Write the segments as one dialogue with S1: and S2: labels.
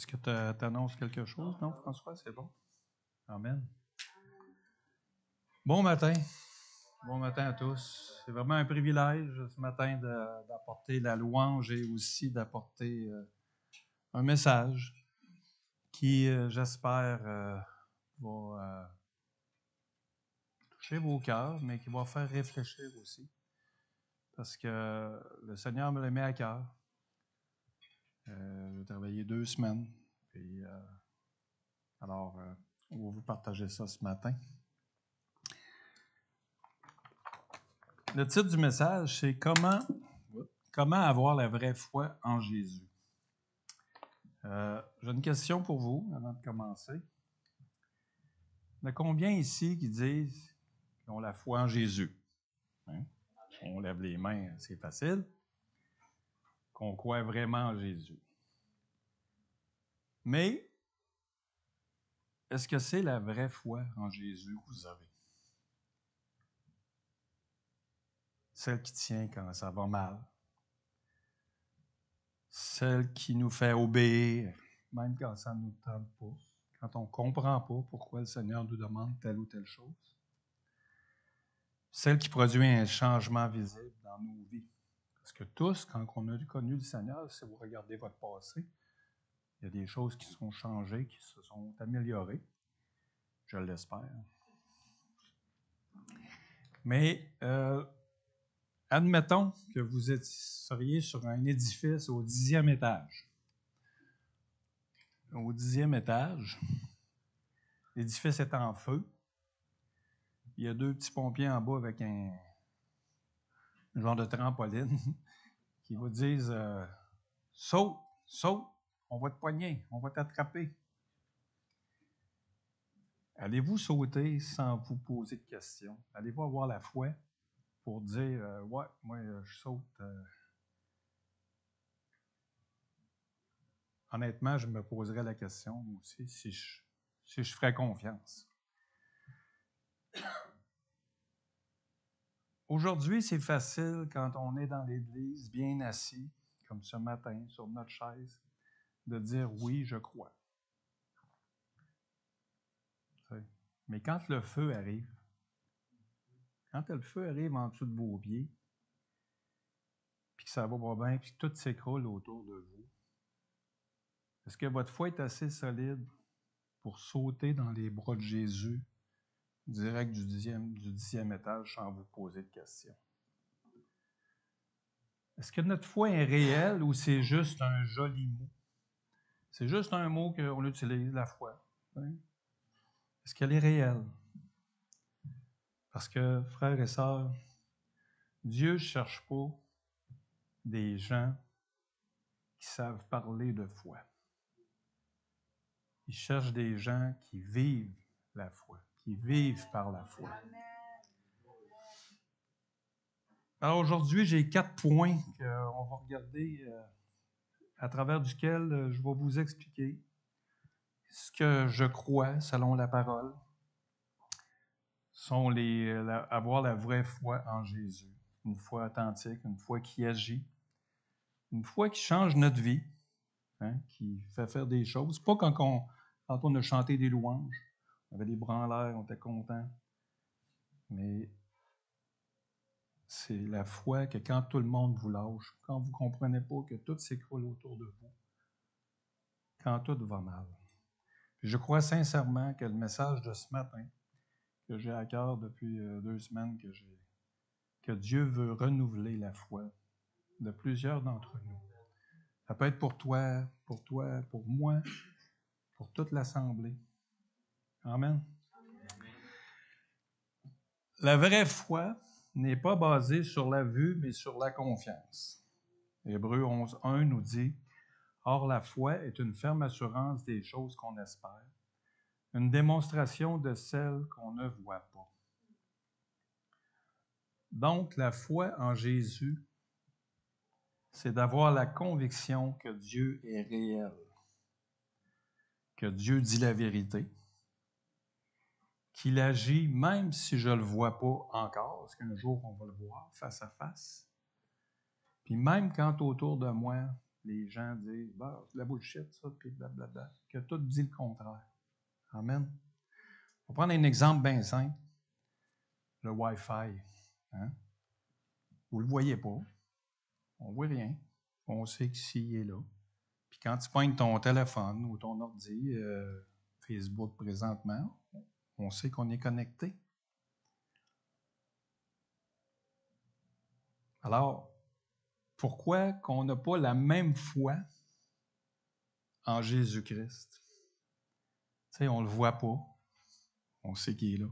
S1: Est-ce que tu annonces quelque chose? Non, François, c'est bon. Amen. Bon matin. Bon matin à tous. C'est vraiment un privilège ce matin d'apporter la louange et aussi d'apporter un message qui, j'espère, va toucher vos cœurs, mais qui va faire réfléchir aussi. Parce que le Seigneur me le met à cœur. J'ai travaillé 2 semaines. Puis, alors, on va vous partager ça ce matin. Le titre du message, c'est Comment avoir la vraie foi en Jésus. J'ai une question pour vous avant de commencer. Il y en a combien ici qui disent qu'ils ont la foi en Jésus? Hein? On lève les mains, c'est facile. Qu'on croit vraiment en Jésus. Mais, est-ce que c'est la vraie foi en Jésus que vous avez? Celle qui tient quand ça va mal. Celle qui nous fait obéir, même quand ça ne nous tente pas. Quand on ne comprend pas pourquoi le Seigneur nous demande telle ou telle chose. Celle qui produit un changement visible dans nos vies. Parce que tous, quand on a connu le Seigneur, si vous regardez votre passé, il y a des choses qui sont changées, qui se sont améliorées. Je l'espère. Mais admettons que vous seriez sur un édifice au 10e étage. Au 10e étage, l'édifice est en feu. Il y a 2 petits pompiers en bas avec un genre de trampoline qui vous disent saute, saute, on va te poigner, on va t'attraper. Allez-vous sauter sans vous poser de questions? Allez-vous avoir la foi pour dire ouais, moi je saute. Honnêtement, je me poserais la question aussi si je ferais confiance. Aujourd'hui, c'est facile quand on est dans l'église, bien assis, comme ce matin, sur notre chaise, de dire oui, je crois. Mais quand le feu arrive, quand le feu arrive en dessous de vos pieds, puis que ça va pas bien, puis que tout s'écroule autour de vous, est-ce que votre foi est assez solide pour sauter dans les bras de Jésus, direct du 10e étage, sans vous poser de questions? Est-ce que notre foi est réelle ou c'est juste un joli mot? C'est juste un mot qu'on utilise, la foi. Hein? Est-ce qu'elle est réelle? Parce que, frères et sœurs, Dieu ne cherche pas des gens qui savent parler de foi. Il cherche des gens qui vivent la foi, qui vivent par la foi. Alors aujourd'hui, j'ai 4 points qu'on va regarder à travers duquel je vais vous expliquer ce que je crois selon la parole, sont avoir la vraie foi en Jésus, une foi authentique, une foi qui agit, une foi qui change notre vie, hein, qui fait faire des choses. Pas quand on a chanté des louanges, on avait des bras en l'air, on était contents, mais c'est la foi que quand tout le monde vous lâche, quand vous ne comprenez pas que tout s'écroule autour de vous, quand tout va mal. Puis je crois sincèrement que le message de ce matin, que j'ai à cœur depuis 2 semaines, que Dieu veut renouveler la foi de plusieurs d'entre nous. Ça peut être pour toi, pour moi, pour toute l'Assemblée. Amen. La vraie foi n'est pas basée sur la vue, mais sur la confiance. Hébreux 11.1 nous dit « Or, la foi est une ferme assurance des choses qu'on espère, une démonstration de celles qu'on ne voit pas. » Donc, la foi en Jésus, c'est d'avoir la conviction que Dieu est réel, que Dieu dit la vérité, qu'il agit même si je ne le vois pas encore, parce qu'un jour on va le voir face à face. Puis même quand autour de moi, les gens disent bah, c'est de la bullshit, ça, puis blablabla, que tout dit le contraire. Amen. On va prendre un exemple bien simple. Le Wi-Fi. Hein? Vous ne le voyez pas. On ne voit rien. On sait que s'il est là. Puis quand tu pognes ton téléphone ou ton ordi, Facebook présentement, on sait qu'on est connecté. Alors, pourquoi qu'on n'a pas la même foi en Jésus-Christ? Tu sais, on ne le voit pas. On sait qu'il est là.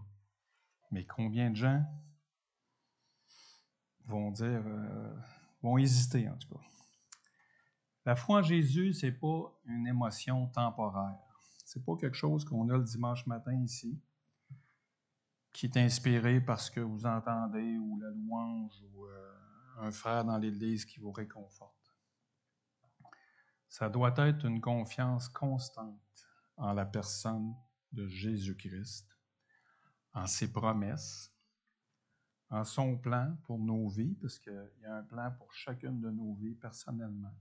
S1: Mais combien de gens vont dire, vont hésiter en tout cas. La foi en Jésus, ce n'est pas une émotion temporaire. Ce n'est pas quelque chose qu'on a le dimanche matin ici, qui est inspiré par ce que vous entendez, ou la louange, ou un frère dans l'Église qui vous réconforte. Ça doit être une confiance constante en la personne de Jésus-Christ, en ses promesses, en son plan pour nos vies, parce qu'il y a un plan pour chacune de nos vies personnellement.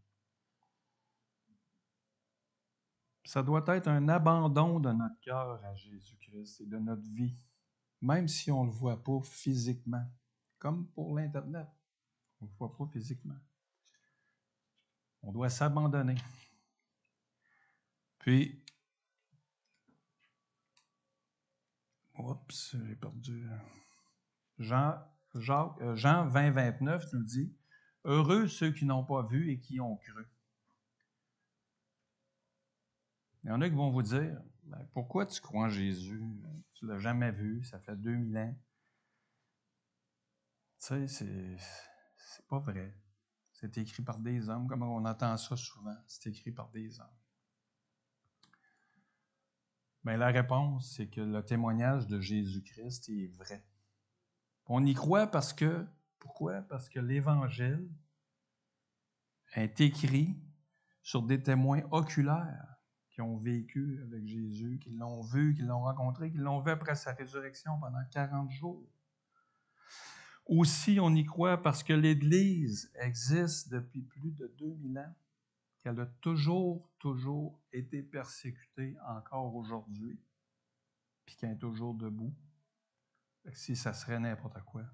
S1: Ça doit être un abandon de notre cœur à Jésus-Christ et de notre vie, même si on ne le voit pas physiquement, comme pour l'Internet. On ne le voit pas physiquement. On doit s'abandonner. Puis, oups, j'ai perdu. Jean 20, 29 nous dit « Heureux ceux qui n'ont pas vu et qui ont cru. » Il y en a qui vont vous dire ben, « Pourquoi tu crois en Jésus? Tu ne l'as jamais vu, ça fait 2000 ans. » Tu sais, c'est pas vrai. C'est écrit par des hommes, comme on entend ça souvent. C'est écrit par des hommes. Bien, la réponse, c'est que le témoignage de Jésus-Christ est vrai. On y croit parce que, pourquoi? Parce que l'Évangile est écrit sur des témoins oculaires qui ont vécu avec Jésus, qui l'ont vu, qui l'ont rencontré, qui l'ont vu après sa résurrection pendant 40 jours. Aussi, on y croit parce que l'Église existe depuis plus de 2000 ans, qu'elle a toujours été persécutée encore aujourd'hui, puis qu'elle est toujours debout. Si ça serait n'importe quoi,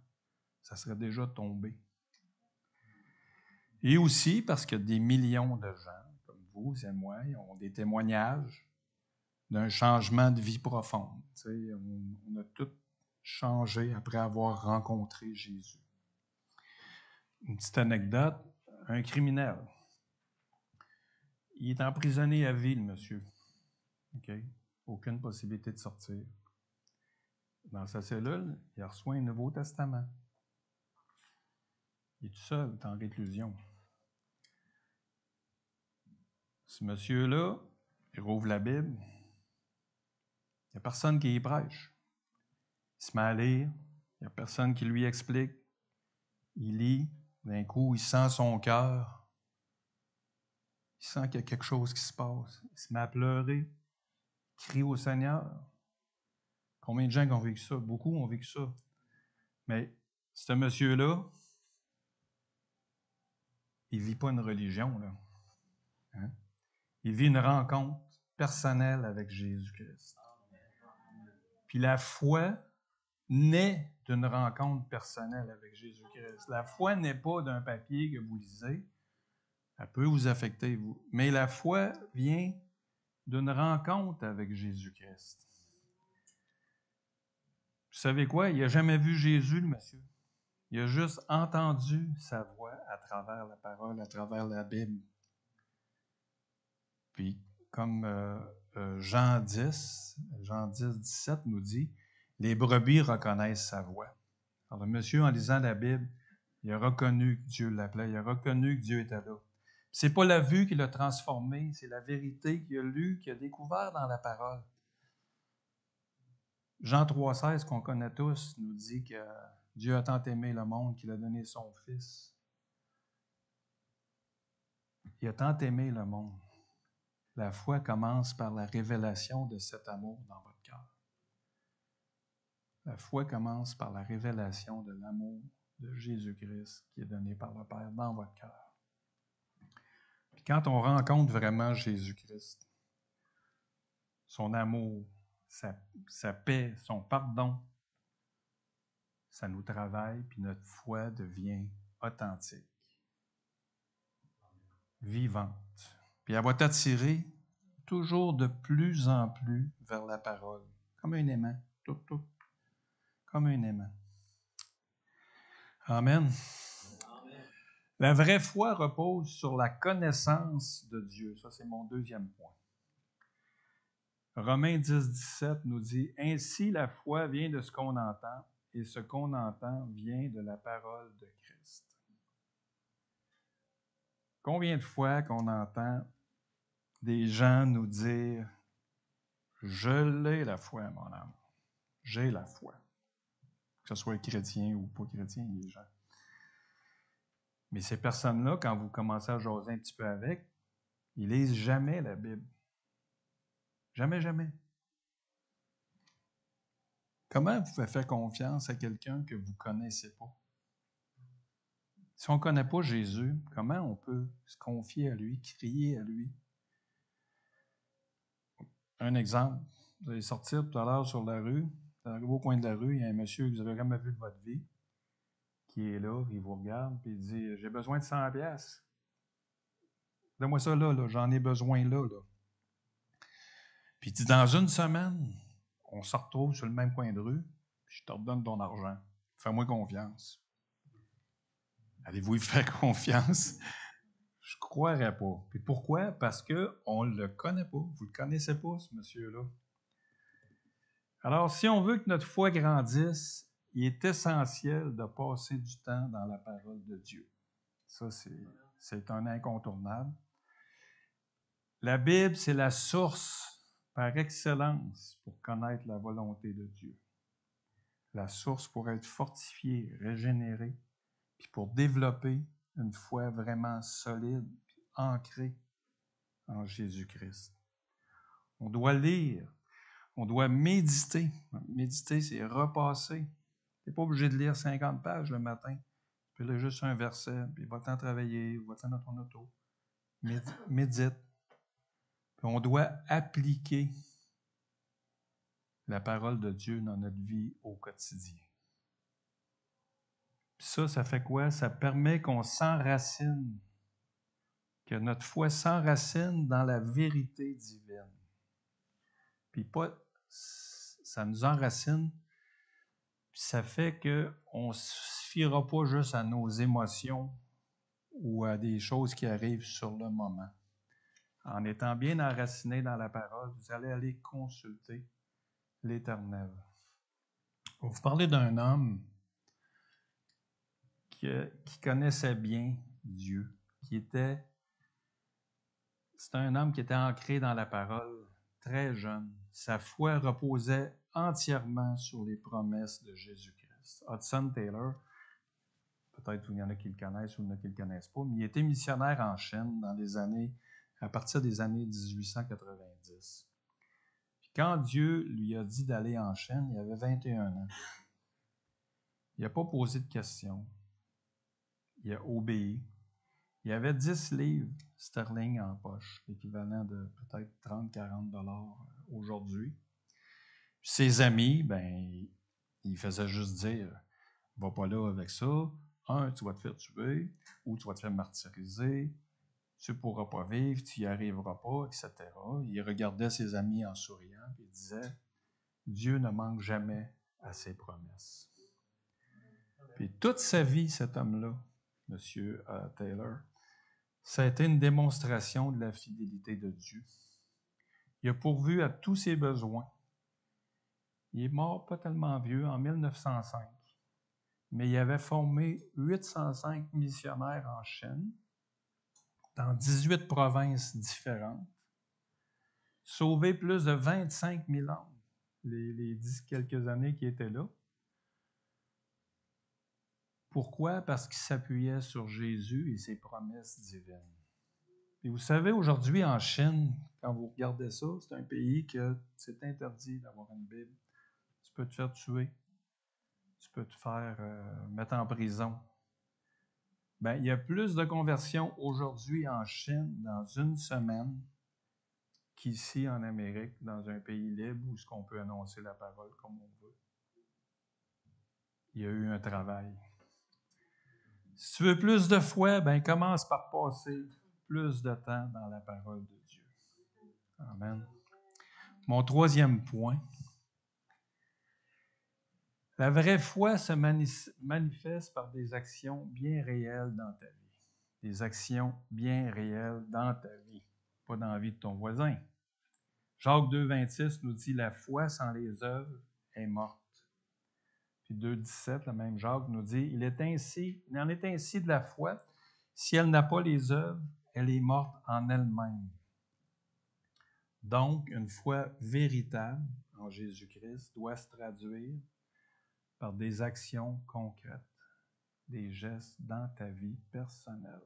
S1: ça serait déjà tombé. Et aussi parce que des millions de gens, comme vous et moi, ont des témoignages d'un changement de vie profonde. Tu sais, on a tout changé après avoir rencontré Jésus. Une petite anecdote, un criminel. Il est emprisonné à vie, le monsieur. Okay? Aucune possibilité de sortir. Dans sa cellule, il reçoit un Nouveau Testament. Il est tout seul, il est en réclusion. Ce monsieur-là, il rouvre la Bible. Il n'y a personne qui y prêche. Il se met à lire. Il n'y a personne qui lui explique. Il lit. D'un coup, il sent son cœur. Il sent qu'il y a quelque chose qui se passe. Il se met à pleurer. Il crie au Seigneur. Combien de gens qui ont vécu ça? Beaucoup ont vécu ça. Mais ce monsieur-là, il ne vit pas une religion, là. Hein? Il vit une rencontre personnelle avec Jésus-Christ. Puis la foi naît d'une rencontre personnelle avec Jésus-Christ. La foi n'est pas d'un papier que vous lisez. Elle peut vous affecter, vous. Mais la foi vient d'une rencontre avec Jésus-Christ. Vous savez quoi? Il n'a jamais vu Jésus, le monsieur. Il a juste entendu sa voix à travers la parole, à travers la Bible. Puis, comme Jean 10, 17 nous dit, les brebis reconnaissent sa voix. Alors, le monsieur, en lisant la Bible, il a reconnu que Dieu l'appelait, il a reconnu que Dieu était là. C'est pas la vue qui l'a transformé, c'est la vérité qu'il a lue, qu'il a découvert dans la parole. Jean 3,16, qu'on connaît tous, nous dit que Dieu a tant aimé le monde qu'il a donné son Fils. Il a tant aimé le monde. La foi commence par la révélation de cet amour dans votre cœur. La foi commence par la révélation de l'amour de Jésus-Christ qui est donné par le Père dans votre cœur. Puis Quand on rencontre vraiment Jésus-Christ, son amour, sa paix, son pardon, ça nous travaille, puis notre foi devient authentique, vivante. Puis elle va t'attirer toujours de plus en plus vers la parole, comme un aimant, comme un aimant. Amen. La vraie foi repose sur la connaissance de Dieu. Ça, c'est mon deuxième point. Romains 10, 17 nous dit « Ainsi, la foi vient de ce qu'on entend, et ce qu'on entend vient de la parole de Christ. » Combien de fois qu'on entend des gens nous dire « Je l'ai la foi, mon âme. J'ai la foi. » Que ce soit chrétien ou pas chrétien, les gens. Mais ces personnes-là, quand vous commencez à jaser un petit peu avec, ils lisent jamais la Bible. Jamais, jamais. Comment vous pouvez faire confiance à quelqu'un que vous ne connaissez pas? Si on ne connaît pas Jésus, comment on peut se confier à lui, crier à lui? Un exemple, vous allez sortir tout à l'heure sur la rue, vous arrivez au coin de la rue, il y a un monsieur que vous n'avez jamais vu de votre vie, qui est là, il vous regarde, puis il dit « J'ai besoin de 100 piastres. Donne-moi ça là, j'en ai besoin là. » Puis il dit « Dans une semaine, on se retrouve sur le même coin de rue, puis je te redonne ton argent. Fais-moi confiance. » Allez-vous y faire confiance? Je ne croirais pas. Puis pourquoi? Parce qu'on ne le connaît pas. Vous ne le connaissez pas, ce monsieur-là. Alors, si on veut que notre foi grandisse, il est essentiel de passer du temps dans la parole de Dieu. Ça, c'est un incontournable. La Bible, c'est la source par excellence pour connaître la volonté de Dieu. La source pour être fortifié, régénéré, puis pour développer une foi vraiment solide, puis ancrée en Jésus-Christ. On doit lire, on doit méditer. Méditer, c'est repasser. Tu n'es pas obligé de lire 50 pages le matin. Tu peux lire juste un verset, puis va-t'en travailler, va-t'en dans ton auto. Médite. Puis on doit appliquer la parole de Dieu dans notre vie au quotidien. Puis ça fait quoi? Ça permet qu'on s'enracine, que notre foi s'enracine dans la vérité divine. Puis pas, ça nous enracine, puis ça fait qu'on ne se fiera pas juste à nos émotions ou à des choses qui arrivent sur le moment. En étant bien enraciné dans la parole, vous allez aller consulter l'Éternel. Je vais vous parler d'un homme qui connaissait bien Dieu, c'était un homme qui était ancré dans la parole, très jeune. Sa foi reposait entièrement sur les promesses de Jésus-Christ. Hudson Taylor, peut-être qu'il y en a qui le connaissent ou il y en a qui ne le connaissent pas, mais il était missionnaire en Chine à partir des années 1890. Puis quand Dieu lui a dit d'aller en Chine, il avait 21 ans. Il n'a pas posé de questions. Il a obéi. Il avait 10 livres sterling en poche, l'équivalent de peut-être 30-40 $ aujourd'hui. Ses amis, ils faisaient juste dire « Va pas là avec ça. Tu vas te faire tuer, ou tu vas te faire martyriser, tu ne pourras pas vivre, tu n'y arriveras pas, etc. » Il regardait ses amis en souriant, et il disait « Dieu ne manque jamais à ses promesses. » Puis toute sa vie, cet homme-là, M. Taylor, ça a été une démonstration de la fidélité de Dieu. Il a pourvu à tous ses besoins. Il est mort pas tellement vieux, en 1905, mais il avait formé 805 missionnaires en Chine, dans 18 provinces différentes, sauvé plus de 25 000 âmes les 10 quelques années qu'il était là. Pourquoi? Parce qu'il s'appuyait sur Jésus et ses promesses divines. Et vous savez, aujourd'hui, en Chine, quand vous regardez ça, c'est un pays que c'est interdit d'avoir une Bible. Tu peux te faire tuer. Tu peux te faire mettre en prison. Ben, il y a plus de conversions aujourd'hui en Chine dans une semaine qu'ici en Amérique, dans un pays libre où ce qu'on peut annoncer la parole comme on veut. Il y a eu un travail. Si tu veux plus de foi, ben commence par passer plus de temps dans la parole de Dieu. Amen. Mon troisième point. La vraie foi se manifeste par des actions bien réelles dans ta vie. Des actions bien réelles dans ta vie, pas dans la vie de ton voisin. Jacques 2, 26 nous dit « La foi sans les œuvres est morte ». Puis 2, 17, le même Jacques nous dit « Il en est ainsi de la foi, si elle n'a pas les œuvres, elle est morte en elle-même. » Donc, une foi véritable en Jésus-Christ doit se traduire par des actions concrètes, des gestes dans ta vie personnelle.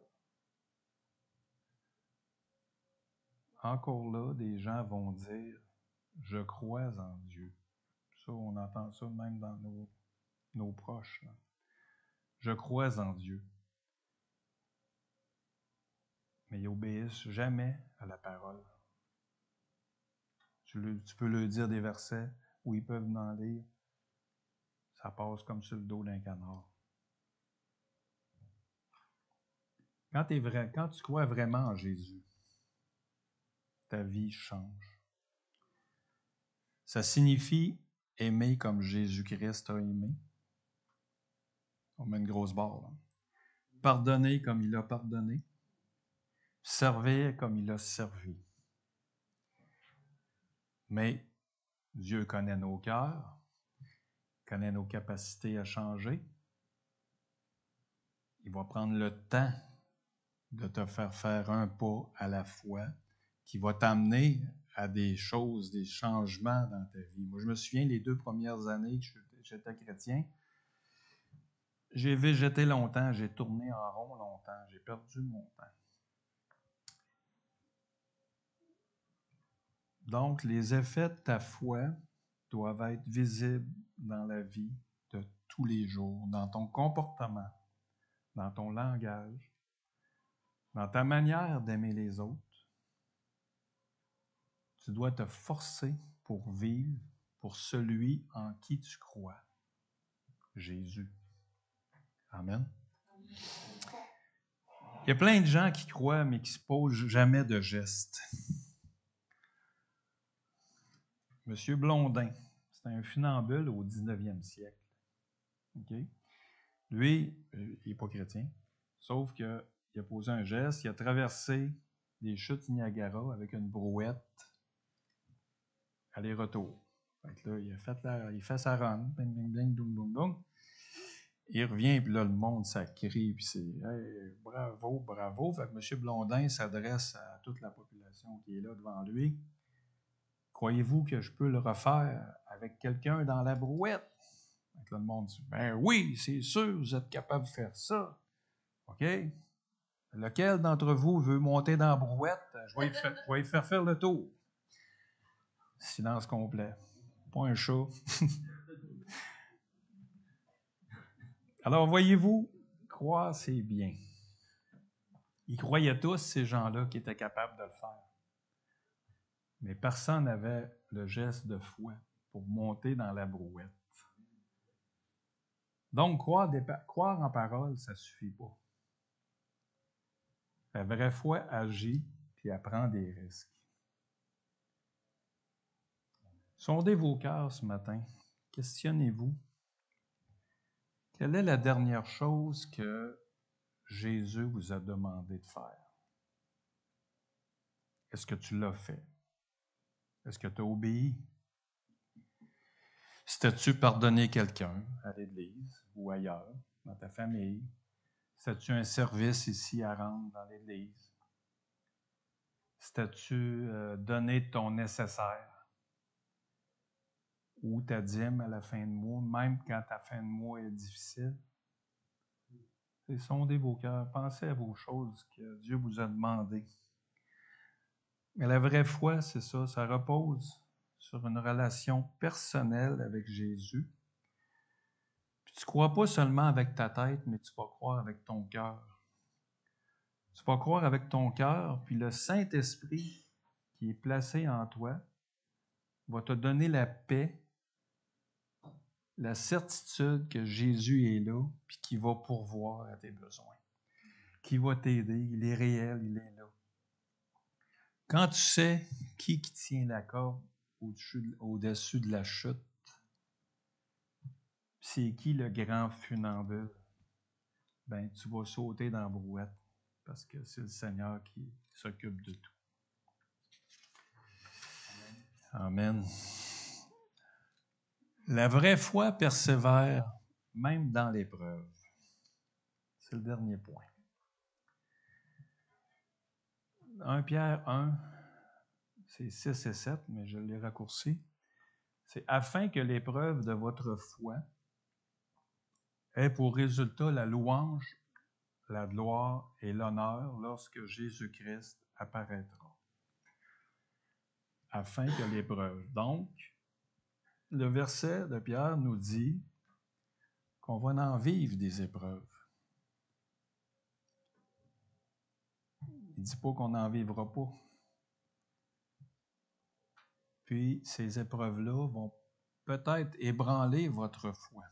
S1: Encore là, des gens vont dire « Je crois en Dieu ». Ça, on entend ça même dans nos proches. Là. Je crois en Dieu. Mais ils n'obéissent jamais à la parole. Tu peux leur dire des versets où ils peuvent en lire. Ça passe comme sur le dos d'un canard. Quand tu crois vraiment en Jésus, ta vie change. Ça signifie aimer comme Jésus-Christ a aimé. On met une grosse barre, là. Pardonner comme il a pardonné. Servir comme il a servi. Mais Dieu connaît nos cœurs, connaît nos capacités à changer. Il va prendre le temps de te faire faire un pas à la fois qui va t'amener à des choses, des changements dans ta vie. Moi, je me souviens, les 2 premières années que j'étais chrétien, j'ai végété longtemps, j'ai tourné en rond longtemps, j'ai perdu mon temps. Donc, les effets de ta foi doivent être visibles dans la vie de tous les jours, dans ton comportement, dans ton langage, dans ta manière d'aimer les autres. Tu dois te forcer pour vivre pour celui en qui tu crois, Jésus. Amen. Il y a plein de gens qui croient, mais qui ne se posent jamais de gestes. Monsieur Blondin, c'était un funambule au 19e siècle. Okay? Lui, il n'est pas chrétien, sauf qu'il a posé un geste, il a traversé des chutes Niagara avec une brouette aller-retour. Fait que là, il fait sa run, bing, bing, bing, doum, doum, doum. Il revient, puis là, le monde, ça crie, puis c'est hey, bravo, bravo. Fait que M. Blondin s'adresse à toute la population qui est là devant lui. Croyez-vous que je peux le refaire avec quelqu'un dans la brouette? Fait que là, le monde dit ben oui, c'est sûr, vous êtes capable de faire ça. OK? Lequel d'entre vous veut monter dans la brouette? Je vais y faire le tour. Silence complet. Pas un chat. Alors, voyez-vous, croire, c'est bien. Ils croyaient tous, ces gens-là, qui étaient capables de le faire. Mais personne n'avait le geste de foi pour monter dans la brouette. Donc, croire en parole, ça ne suffit pas. La vraie foi agit puis elle prend des risques. Sondez vos cœurs ce matin. Questionnez-vous. Quelle est la dernière chose que Jésus vous a demandé de faire? Est-ce que tu l'as fait? Est-ce que tu as obéi? Si t'as-tu pardonné quelqu'un à l'Église ou ailleurs, dans ta famille? Si as-tu un service ici à rendre dans l'Église? Si as-tu donné ton nécessaire? Ou ta dîme à la fin de mois, même quand ta fin de mois est difficile? Sondez vos cœurs, pensez à vos choses que Dieu vous a demandées. Mais la vraie foi, c'est ça repose sur une relation personnelle avec Jésus. Puis tu ne crois pas seulement avec ta tête, mais tu vas croire avec ton cœur. Tu vas croire avec ton cœur, puis le Saint-Esprit qui est placé en toi va te donner la paix, la certitude que Jésus est là, puis qu'il va pourvoir à tes besoins, qu'il va t'aider, il est réel, il est là. Quand tu sais qui tient la corde au-dessus de la chute, c'est qui le grand funambule, ben tu vas sauter dans la brouette parce que c'est le Seigneur qui s'occupe de tout. Amen. La vraie foi persévère même dans l'épreuve. C'est le dernier point. 1 Pierre 1, c'est 6 et 7, mais je l'ai raccourci. C'est afin que l'épreuve de votre foi ait pour résultat la louange, la gloire et l'honneur lorsque Jésus-Christ apparaîtra. Afin que l'épreuve. Donc, le verset de Pierre nous dit qu'on va en vivre des épreuves. Il ne dit pas qu'on n'en vivra pas. Puis, ces épreuves-là vont peut-être ébranler votre foi.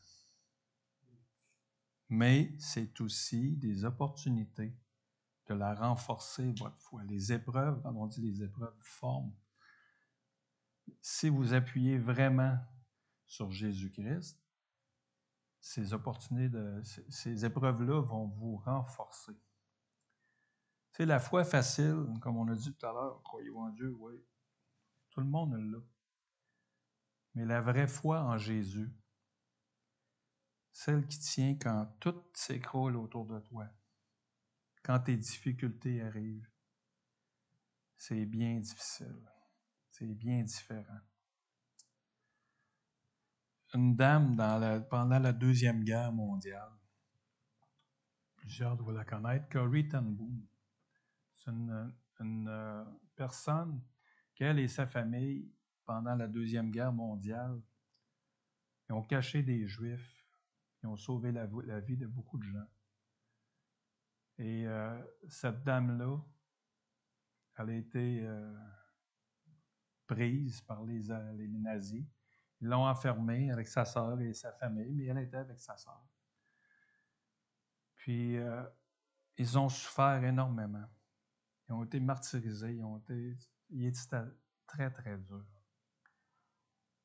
S1: Mais c'est aussi des opportunités de la renforcer, votre foi. Les épreuves, quand on dit les épreuves, forment. Si vous appuyez vraiment sur Jésus-Christ, ces épreuves-là vont vous renforcer. Tu sais, la foi facile, comme on a dit tout à l'heure, croyez-vous en Dieu, oui. Tout le monde l'a. Mais la vraie foi en Jésus, celle qui tient quand tout s'écroule autour de toi, quand tes difficultés arrivent, c'est bien difficile. C'est bien différent. Une dame pendant la Deuxième Guerre mondiale, plusieurs doivent la connaître, Corrie ten Boom. C'est une personne qu'elle et sa famille, pendant la Deuxième Guerre mondiale, ils ont caché des Juifs, ils ont sauvé la vie de beaucoup de gens. Et cette dame-là, elle a été prise par les nazis. Ils l'ont enfermée avec sa sœur et sa famille, mais elle était avec sa sœur. Puis, ils ont souffert énormément. Ils ont été martyrisés, c'était très, très dur.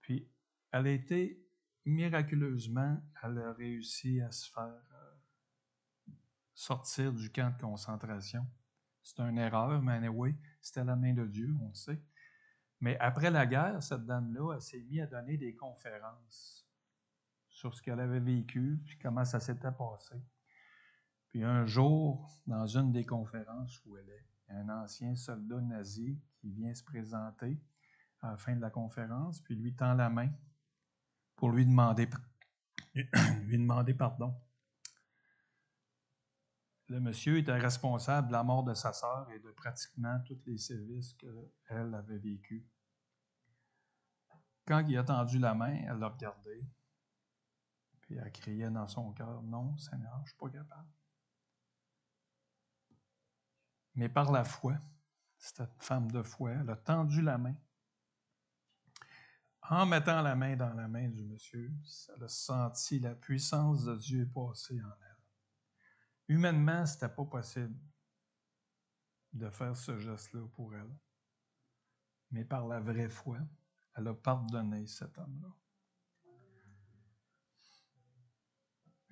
S1: Puis, elle a été, miraculeusement, elle a réussi à se faire sortir du camp de concentration. C'était une erreur, mais anyway, c'était la main de Dieu, on le sait. Mais après la guerre, cette dame-là, elle s'est mise à donner des conférences sur ce qu'elle avait vécu, puis comment ça s'était passé. Puis un jour, dans une des conférences où elle est, il y a un ancien soldat nazi qui vient se présenter à la fin de la conférence, puis lui tend la main pour lui demander pardon. Le monsieur était responsable de la mort de sa sœur et de pratiquement tous les sévices qu'elle avait vécus. Quand il a tendu la main, elle l'a regardé, puis elle criait dans son cœur, « Non, Seigneur, je ne suis pas capable. » Mais par la foi, cette femme de foi, elle a tendu la main. En mettant la main dans la main du monsieur, elle a senti la puissance de Dieu passer en elle. Humainement, ce n'était pas possible de faire ce geste-là pour elle. Mais par la vraie foi, elle a pardonné cet homme-là.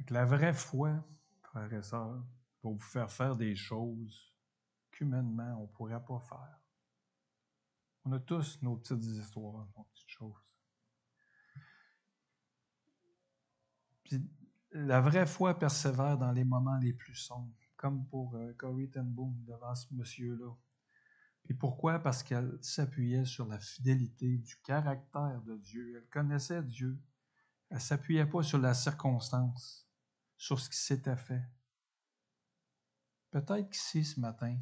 S1: La vraie foi, frères et sœurs, va vous faire des choses qu'humainement, on ne pourrait pas faire. On a tous nos petites histoires, nos petites choses. Puis, la vraie foi persévère dans les moments les plus sombres, comme pour Corrie ten Boom devant ce monsieur-là. Puis pourquoi? Parce qu'elle s'appuyait sur la fidélité du caractère de Dieu. Elle connaissait Dieu. Elle ne s'appuyait pas sur la circonstance, sur ce qui s'était fait. Peut-être qu'ici, ce matin,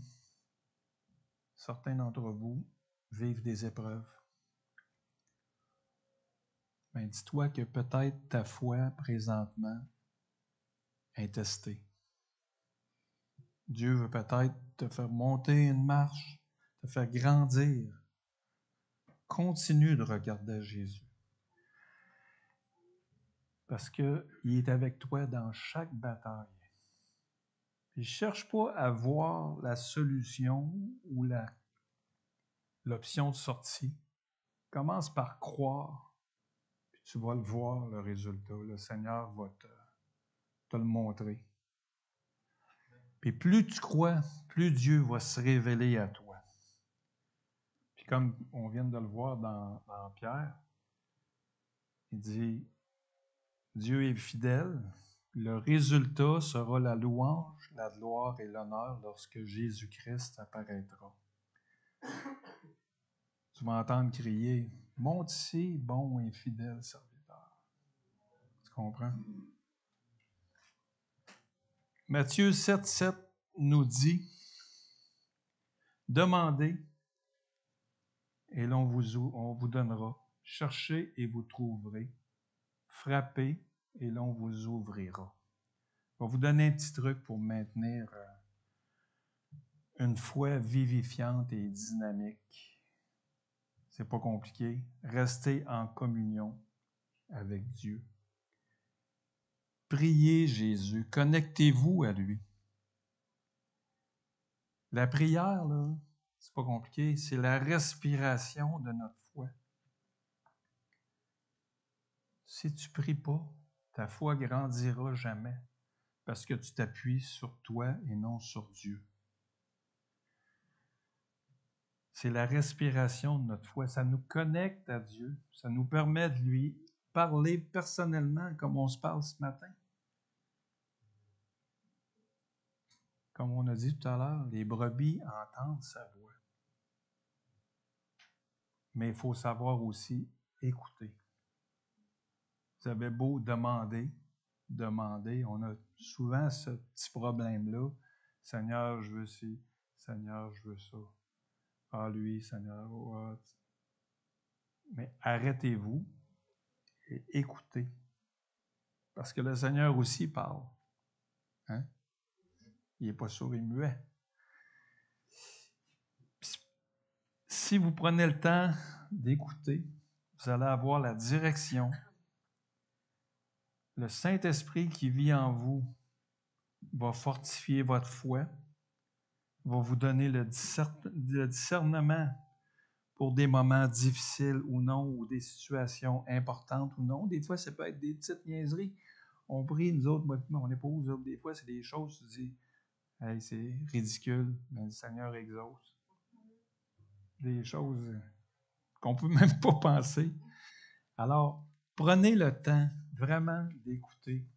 S1: certains d'entre vous vivent des épreuves. Mais dis-toi que peut-être ta foi, présentement, est testée. Dieu veut peut-être te faire monter une marche, te faire grandir. Continue de regarder Jésus. Parce qu'il est avec toi dans chaque bataille. Il ne cherche pas à voir la solution ou l'option de sortie. Commence par croire, puis tu vas le voir, le résultat. Le Seigneur va te le montrer. Puis plus tu crois, plus Dieu va se révéler à toi. Puis comme on vient de le voir dans Pierre, il dit, Dieu est fidèle, le résultat sera la louange, la gloire et l'honneur lorsque Jésus-Christ apparaîtra. Tu vas entendre crier, « Monte ici, bon et fidèle serviteur. » Tu comprends? Matthieu 7,7 nous dit, « Demandez et on vous donnera. Cherchez et vous trouverez. Frappez et l'on vous ouvrira. » Je vais vous donner un petit truc pour maintenir une foi vivifiante et dynamique. C'est pas compliqué. Restez en communion avec Dieu. Priez Jésus. Connectez-vous à lui. La prière, là, c'est pas compliqué. C'est la respiration de notre foi. Si tu pries pas, ta foi grandira jamais parce que tu t'appuies sur toi et non sur Dieu. C'est la respiration de notre foi. Ça nous connecte à Dieu. Ça nous permet de lui parler personnellement comme on se parle ce matin. Comme on a dit tout à l'heure, les brebis entendent sa voix. Mais il faut savoir aussi écouter. Vous avez beau demander, on a souvent ce petit problème-là. Seigneur, je veux ci. Seigneur, je veux ça. Ah, lui, Seigneur. Oh, mais arrêtez-vous et écoutez. Parce que le Seigneur aussi parle. Hein? Il n'est pas sourd et muet. Si vous prenez le temps d'écouter, vous allez avoir la direction. Le Saint-Esprit qui vit en vous va fortifier votre foi, va vous donner le discernement pour des moments difficiles ou non, ou des situations importantes ou non. Des fois, ça peut être des petites niaiseries. On prie, nous autres, mon épouse, des fois, c'est des choses, tu dis, hey, c'est ridicule, mais le Seigneur exauce. Des choses qu'on ne peut même pas penser. Alors, prenez le temps vraiment d'écouter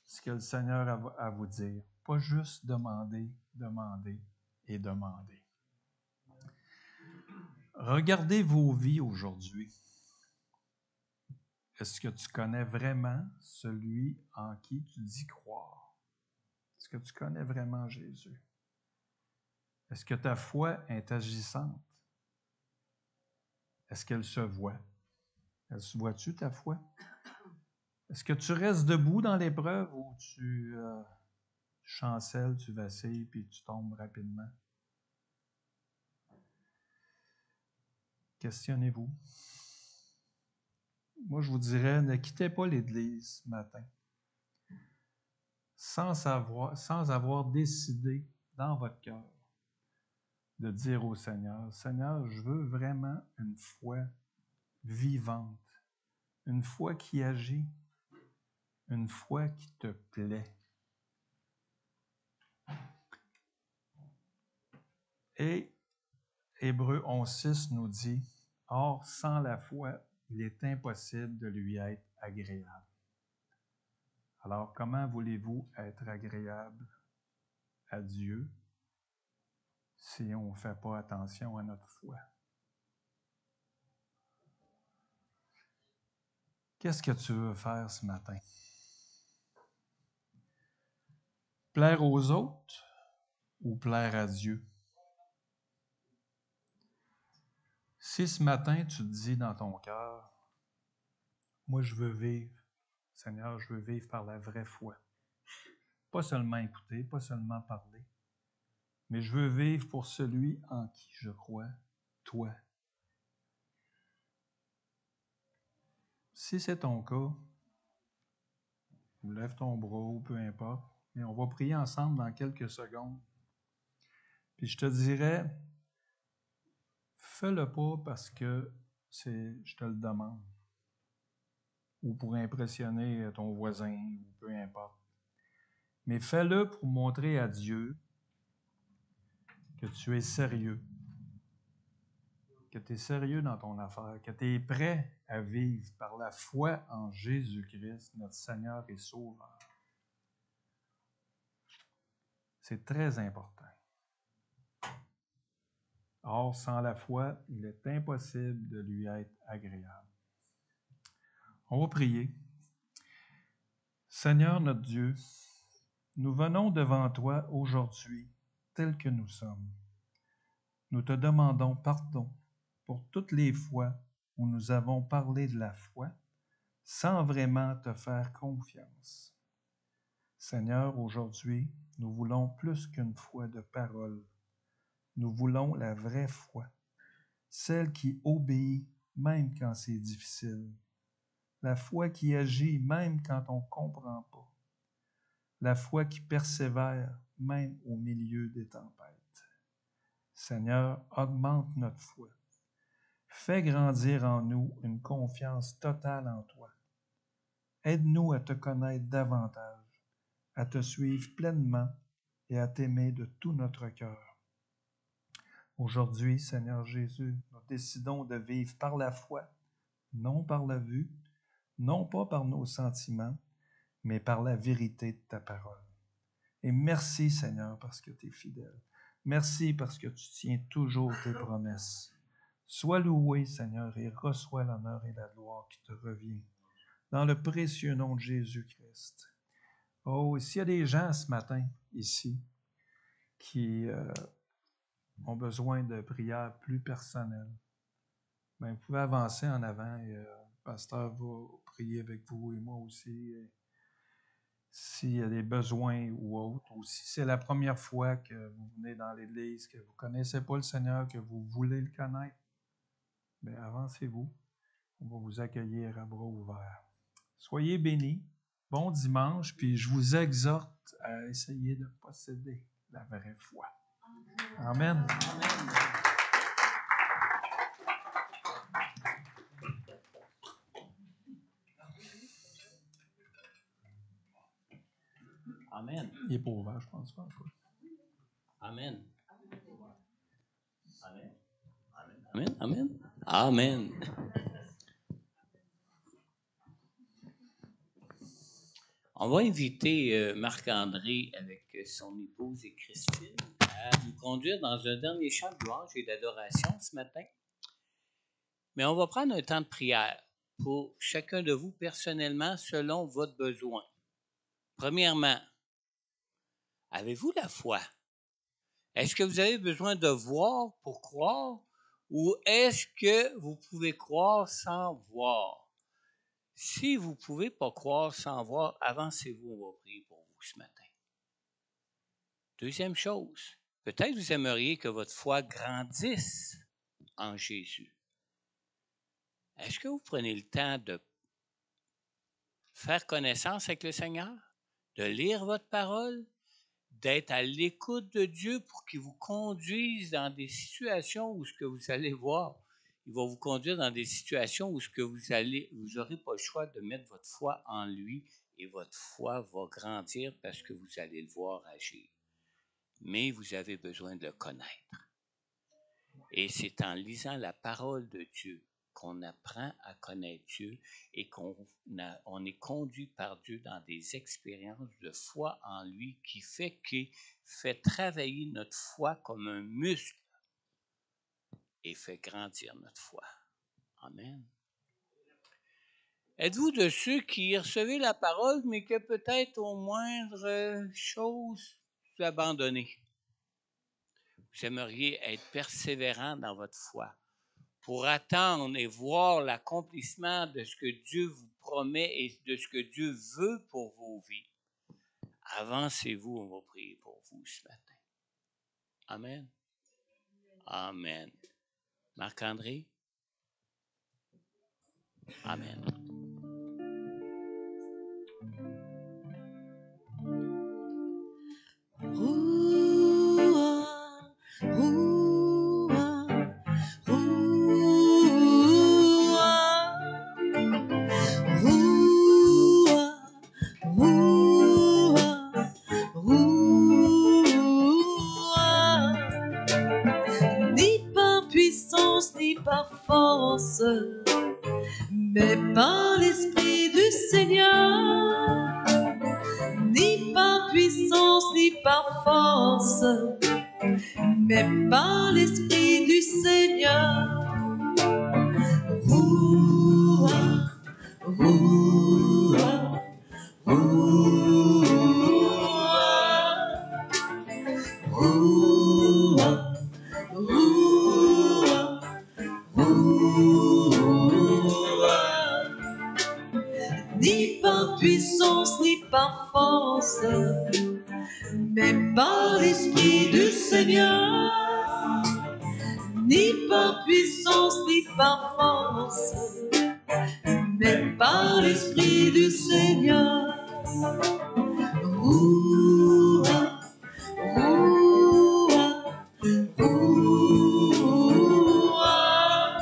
S1: ce que le Seigneur a à vous dire. Pas juste demander, demander et demander. Regardez vos vies aujourd'hui. Est-ce que tu connais vraiment celui en qui tu dis croire? Est-ce que tu connais vraiment Jésus? Est-ce que ta foi est agissante? Est-ce qu'elle se voit? Elle se voit-tu, ta foi? Est-ce que tu restes debout dans l'épreuve ou tu chancelles, tu vacilles puis tu tombes rapidement? Questionnez-vous. Moi, je vous dirais, ne quittez pas l'Église ce matin sans avoir décidé dans votre cœur de dire au Seigneur, Seigneur, je veux vraiment une foi vivante, une foi qui agit, une foi qui te plaît. Et Hébreux 11,6 nous dit, « Or, sans la foi, il est impossible de lui être agréable. » Alors, comment voulez-vous être agréable à Dieu si on ne fait pas attention à notre foi? Qu'est-ce que tu veux faire ce matin? Plaire aux autres ou plaire à Dieu? Si ce matin tu te dis dans ton cœur, moi je veux vivre, Seigneur, je veux vivre par la vraie foi. Pas seulement écouter, pas seulement parler, mais je veux vivre pour celui en qui je crois, toi. Si c'est ton cas, lève ton bras ou peu importe, mais on va prier ensemble dans quelques secondes. Puis je te dirais, fais-le pas parce que je te le demande, ou pour impressionner ton voisin, ou peu importe. Mais fais-le pour montrer à Dieu que tu es sérieux, que tu es sérieux dans ton affaire, que tu es prêt à vivre par la foi en Jésus-Christ, notre Seigneur et Sauveur. C'est très important. Or, sans la foi, il est impossible de lui être agréable. On va prier. Seigneur notre Dieu, nous venons devant toi aujourd'hui tels que nous sommes. Nous te demandons pardon pour toutes les fois où nous avons parlé de la foi sans vraiment te faire confiance. Seigneur, aujourd'hui, nous voulons plus qu'une foi de parole. Nous voulons la vraie foi, celle qui obéit même quand c'est difficile, la foi qui agit même quand on ne comprend pas, la foi qui persévère même au milieu des tempêtes. Seigneur, augmente notre foi. Fais grandir en nous une confiance totale en toi. Aide-nous à te connaître davantage, à te suivre pleinement et à t'aimer de tout notre cœur. Aujourd'hui, Seigneur Jésus, nous décidons de vivre par la foi, non par la vue, non pas par nos sentiments, mais par la vérité de ta parole. Et merci, Seigneur, parce que tu es fidèle. Merci parce que tu tiens toujours tes promesses. Sois loué, Seigneur, et reçois l'honneur et la gloire qui te revient. Dans le précieux nom de Jésus-Christ. Oh, s'il y a des gens ce matin, ici, qui ont besoin de prières plus personnelles, bien, vous pouvez avancer en avant et le pasteur va prier avec vous et moi aussi. S'il y a des besoins ou autres, ou si c'est la première fois que vous venez dans l'Église, que vous ne connaissez pas le Seigneur, que vous voulez le connaître, bien, avancez-vous. On va vous accueillir à bras ouverts. Soyez bénis. Bon dimanche, puis je vous exhorte à essayer de posséder la vraie foi. Amen.
S2: Amen.
S1: Il n'est pas ouvert, je pense pas.
S2: Amen. Amen. Amen. Amen. Amen. On va inviter Marc-André avec son épouse et Christine à nous conduire dans un dernier chant de louange et d'adoration ce matin. Mais on va prendre un temps de prière pour chacun de vous personnellement selon votre besoin. Premièrement, avez-vous la foi? Est-ce que vous avez besoin de voir pour croire ou est-ce que vous pouvez croire sans voir? Si vous ne pouvez pas croire sans voir, avancez-vous, on va prier pour vous ce matin. Deuxième chose, peut-être vous aimeriez que votre foi grandisse en Jésus. Est-ce que vous prenez le temps de faire connaissance avec le Seigneur, de lire votre parole, d'être à l'écoute de Dieu pour qu'il vous conduise dans des situations où ce que vous allez voir, il va vous conduire dans des situations où ce que vous n'aurez pas le choix de mettre votre foi en lui et votre foi va grandir parce que vous allez le voir agir. Mais vous avez besoin de le connaître. Et c'est en lisant la parole de Dieu qu'on apprend à connaître Dieu et qu'on est conduit par Dieu dans des expériences de foi en lui qui fait travailler notre foi comme un muscle et fait grandir notre foi. Amen. Êtes-vous de ceux qui recevez la parole, mais que peut-être au moindre chose, vous abandonnez? Vous aimeriez être persévérant dans votre foi pour attendre et voir l'accomplissement de ce que Dieu vous promet et de ce que Dieu veut pour vos vies. Avancez-vous, on va prier pour vous ce matin. Amen. Amen. Marc-André? Amen.
S3: Ni par puissance, ni par force, mais par l'Esprit du Seigneur. Ni par puissance, ni par force, mais par l'Esprit du Seigneur. Ouah, ouah, ouah, ni par puissance, ni par force, mais par l'Esprit du Seigneur. Ni par puissance, ni par force, mais par l'Esprit du Seigneur. Ouah, ouah, ouah, ouah,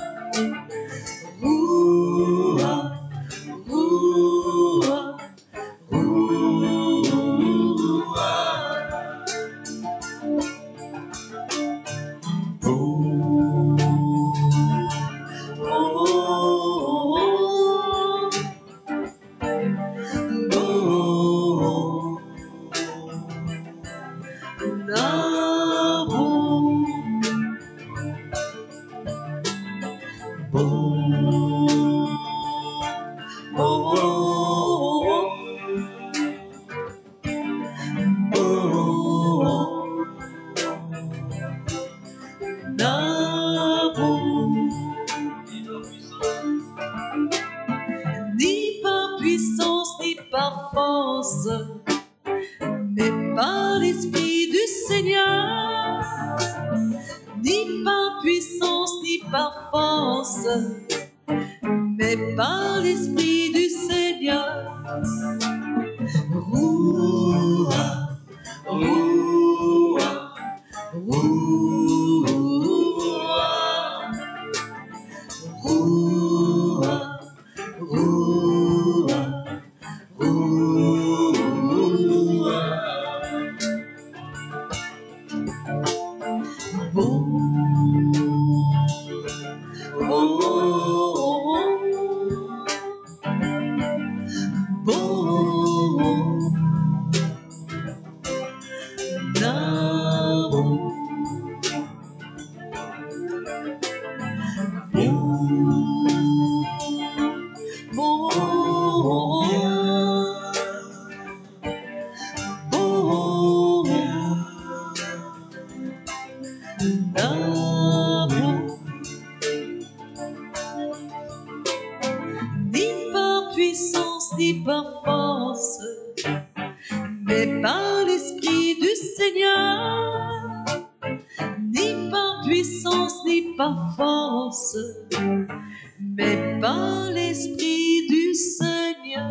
S3: ni par puissance, ni par force, mais par l'Esprit du Seigneur. Ni par puissance, ni par force, mais par l'Esprit du Seigneur. Ouah, ouah, ouah, ouah, ni par puissance, ni par force, mais par l'Esprit du Seigneur. Ni par puissance, ni par force, mais par l'Esprit du Seigneur.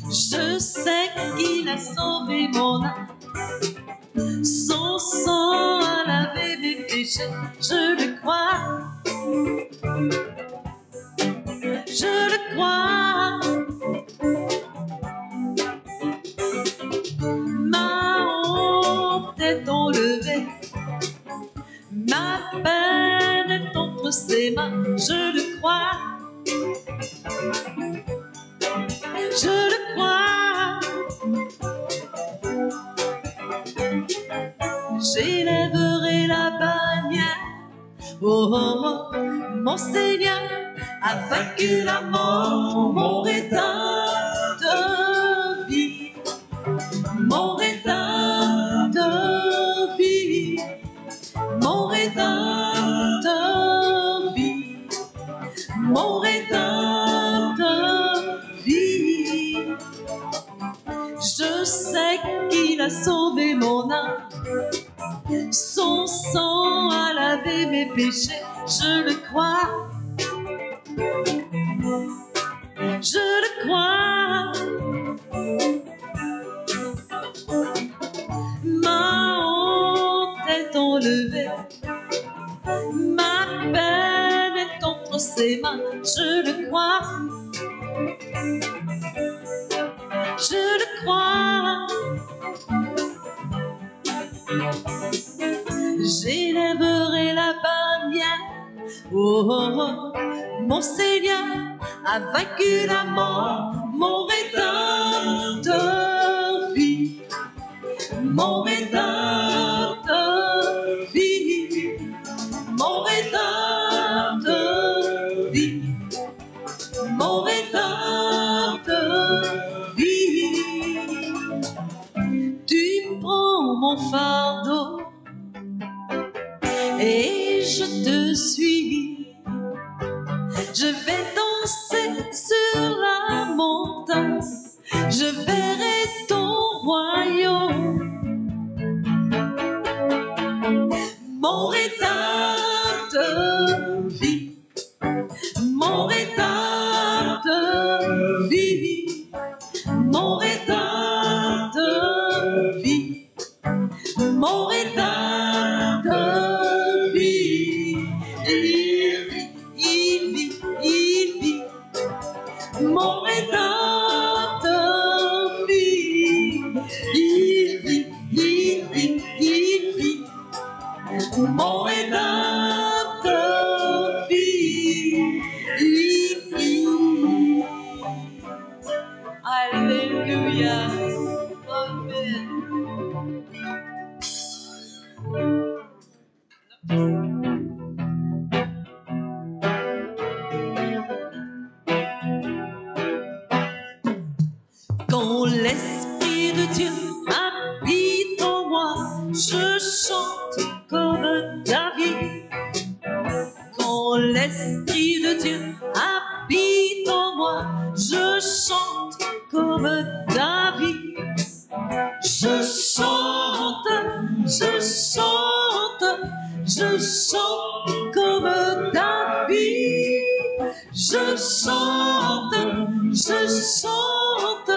S3: Je sais qu'il a sauvé mon âme, son sang a lavé mes péchés, je le crois, je le crois. Ma honte est enlevée, ma peine est entre ses mains, je le crois, je le crois. J'élèverai la bannière, oh, oh, oh, mon Seigneur a vaincu la mort, mon rédempteur vit, mon rédempteur vit, mon Rédempteur vit, mon Rédempteur vit. Je sais qu'il a sauvé mon âme, son sang a lavé mes péchés, je le crois. Je le crois. Ma honte est enlevée, ma peine est entre ses mains, je le crois. Je le crois. J'élèverai la bannière. Oh, oh, oh. Mon Seigneur a vaincu la mort. Mon Rédempteur vit. Mon Rédempteur vit. Mon Rédempteur vit. Mon Rédempteur vit. Tu prends mon fardeau et je te suis. Je vais danser sur la montagne, je verrai ton royaume. Mon Rédempteur vit, mon Rédempteur vit, mon Rédempteur vit, mon Rédempteur vit. Il vit, il vit, mon Rédempteur vit. Il vit, il vit, il vit, mon Rédempteur vit. Il vit. Alléluia. Amen. Quand l'Esprit de Dieu habite en moi, je chante comme David. Quand l'Esprit de Dieu habite en moi, je chante comme David. Je chante, je chante, je chante comme David. Je chante, je chante,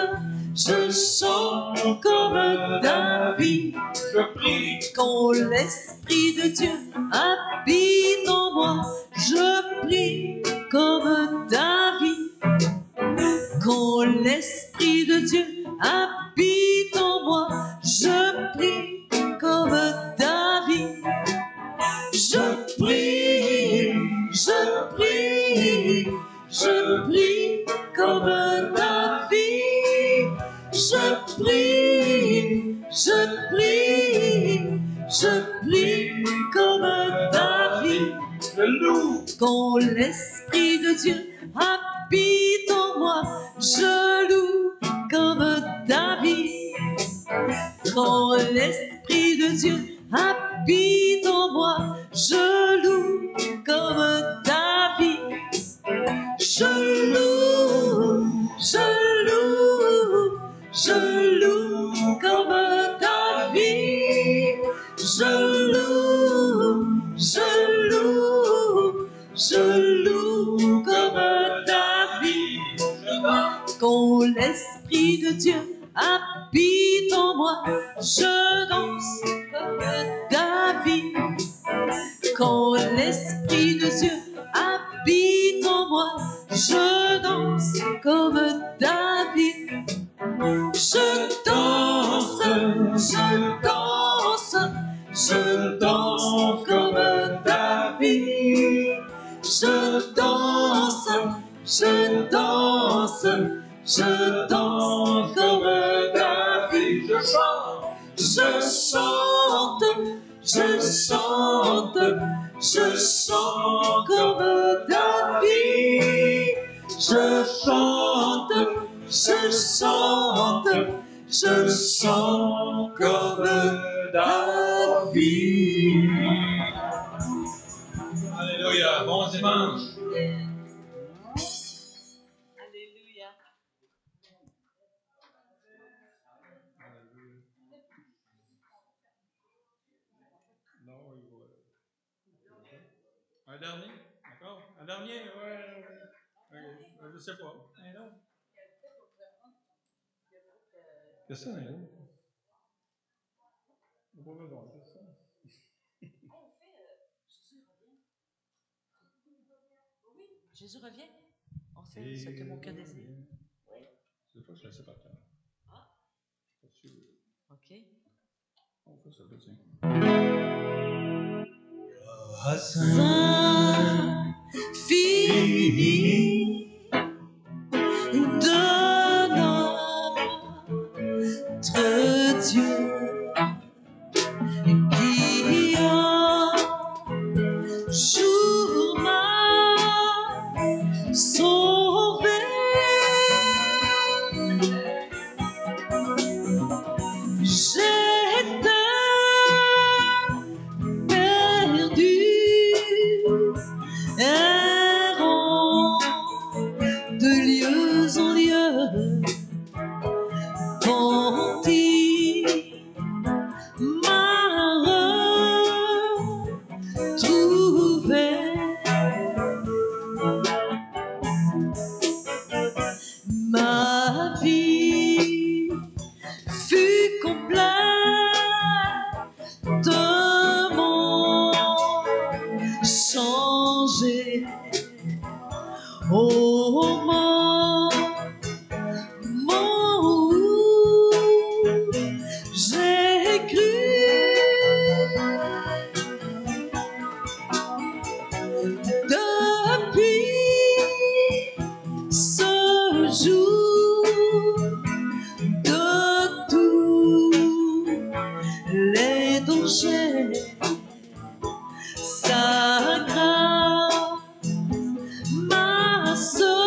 S3: je chante comme David.
S2: Je prie.
S3: Quand l'Esprit de Dieu habite en moi, je prie comme David. Quand l'Esprit de Dieu habite en moi, je prie comme David. Je prie, je prie, je prie comme David. Je prie, je prie, je prie comme David.
S2: Je loue.
S3: Quand l'Esprit de Dieu habite en moi, je loue comme David. Quand l'Esprit de Dieu habite en moi, je loue comme David. Je loue, je loue, je loue comme David. Je loue, je loue, je loue comme David. Quand l'Esprit de Dieu habite en moi, je danse comme David. Quand l'Esprit de Dieu habite en moi, je danse comme David. Je danse, je danse, je danse comme David. Je danse, je danse, je danse comme David. Je chante, je chante, je chante comme David. Je chante, je chante, je chante comme David.
S1: dimanche.
S3: Alléluia.
S1: Un dernier? D'accord? Un dernier? Ouais. Je sais pas. Un autre? Qu'est-ce que c'est, un autre? Pas besoin, c'est ça.
S3: Jésus revient. On fait ce que mon cœur désire.
S1: Oui. Des fois, je sais pas tant.
S3: Ah.
S1: Pas sûr.
S3: OK.
S1: On fait ça, tiens.
S3: Saint fini de notre Dieu qui un jour m'a sauvé. J'étais perdu, errant de lieux en lieux, quand il m'a retrouvé. Ma vie fut complètement changée au moment où j'ai cru. Depuis ce jour, de tous les dangers, sa grâce m'a secouru.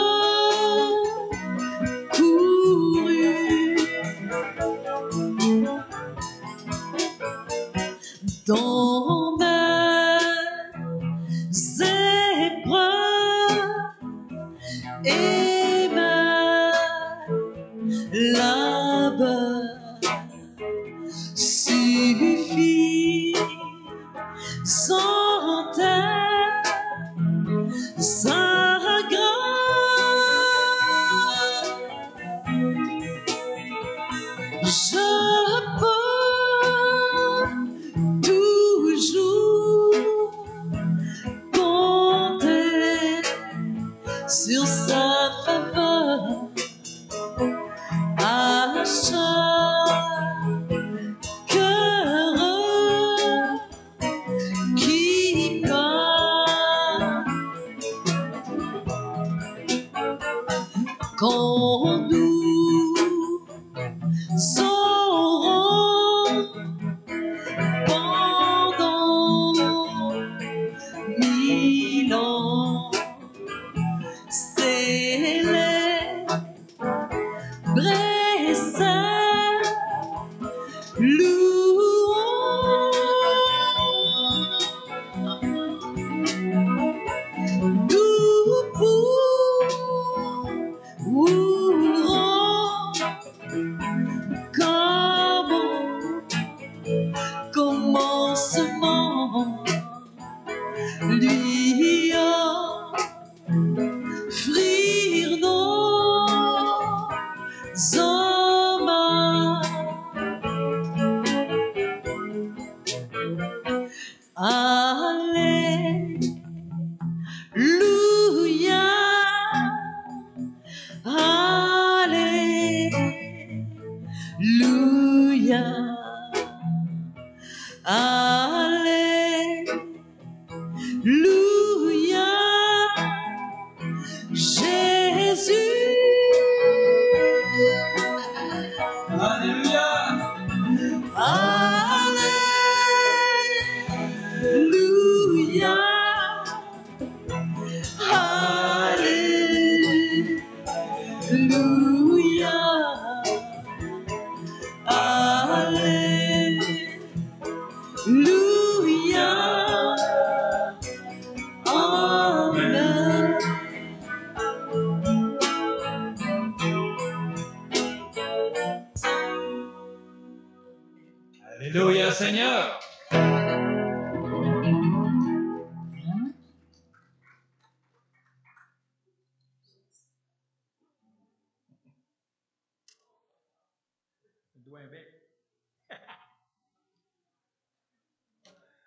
S3: Dans mes épreuves et mes labeurs suffit sans terre sa grâce. Je peux toujours compter sur sa faveur à chaque heure qui part. Quand nous aurons pendant 1000 ans célébrer sa louange, nous pourrons comme au commencement lui offrir nos hommages. Alléluia, alléluia, alléluia, Jésus.
S1: Alléluia!
S3: Alléluia, alléluia, alléluia,
S1: Alléluia, Seigneur! Doigt avec.